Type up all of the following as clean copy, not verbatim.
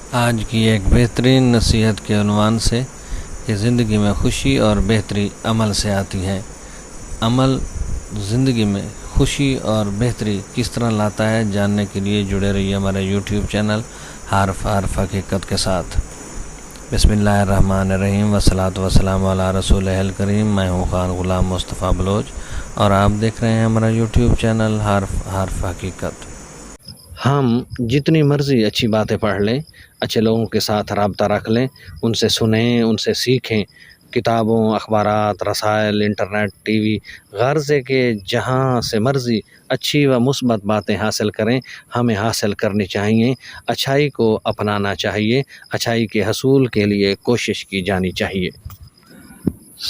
آج کی ایک بہترین نصیحت کے عنوان سے کہ زندگی میں خوشی اور بہتری عمل سے آتی ہے۔ عمل زندگی میں خوشی اور بہتری کس طرح لاتا ہے، جاننے کے لیے جڑے رہیے ہمارے یوٹیوب چینل حرف حقیقت کے ساتھ۔ بسم اللہ الرحمن الرحیم والصلاۃ والسلام علی رسول کریم۔ میں ہوں خان غلام مصطفیٰ بلوچ اور آپ دیکھ رہے ہیں ہمارا یوٹیوب چینل حرف حقیقت۔ ہم جتنی مرضی اچھی باتیں پڑھ لیں، اچھے لوگوں کے ساتھ رابطہ رکھ لیں، ان سے سنیں، ان سے سیکھیں، کتابوں، اخبارات، رسائل، انٹرنیٹ، ٹی وی، غرض ہے کہ جہاں سے مرضی اچھی و مثبت باتیں حاصل کریں، ہمیں حاصل کرنی چاہیے، اچھائی کو اپنانا چاہیے، اچھائی کے حصول کے لیے کوشش کی جانی چاہیے۔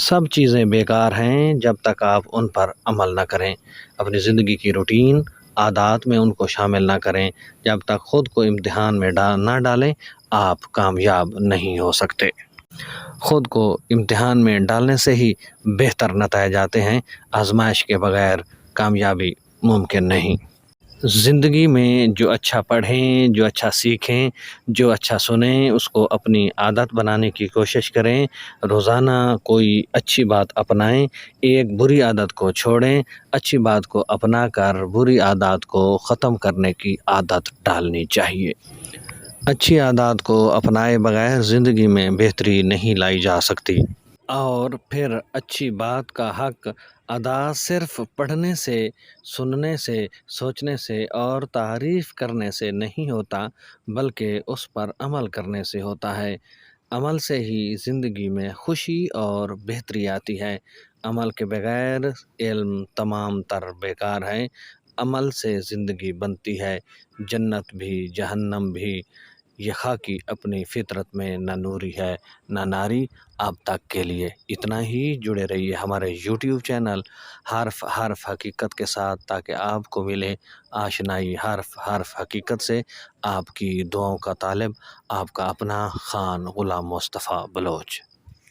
سب چیزیں بیکار ہیں جب تک آپ ان پر عمل نہ کریں۔ اپنی زندگی کی روٹین، عادات میں ان کو شامل نہ کریں۔ جب تک خود کو امتحان میں نہ ڈالیں، آپ کامیاب نہیں ہو سکتے۔ خود کو امتحان میں ڈالنے سے ہی بہتر نتائج آتے ہیں، آزمائش کے بغیر کامیابی ممکن نہیں۔ زندگی میں جو اچھا پڑھیں، جو اچھا سیکھیں، جو اچھا سنیں، اس کو اپنی عادت بنانے کی کوشش کریں۔ روزانہ کوئی اچھی بات اپنائیں، ایک بری عادت کو چھوڑیں، اچھی بات کو اپنا کر بری عادات کو ختم کرنے کی عادت ڈالنی چاہیے۔ اچھی عادات کو اپنائے بغیر زندگی میں بہتری نہیں لائی جا سکتی، اور پھر اچھی بات کا حق ادا صرف پڑھنے سے، سننے سے، سوچنے سے اور تعریف کرنے سے نہیں ہوتا، بلکہ اس پر عمل کرنے سے ہوتا ہے۔ عمل سے ہی زندگی میں خوشی اور بہتری آتی ہے۔ عمل کے بغیر علم تمام تر بیکار ہے۔ عمل سے زندگی بنتی ہے، جنت بھی جہنم بھی۔ یہ خاکی اپنی فطرت میں نہ نوری ہے نہ ناری۔ اب تک کے لیے اتنا ہی۔ جڑے رہیے ہمارے یوٹیوب چینل حرف حقیقت کے ساتھ تاکہ آپ کو ملے آشنائی حرف حقیقت سے۔ آپ کی دعاؤں کا طالب، آپ کا اپنا خان غلام مصطفیٰ بلوچ۔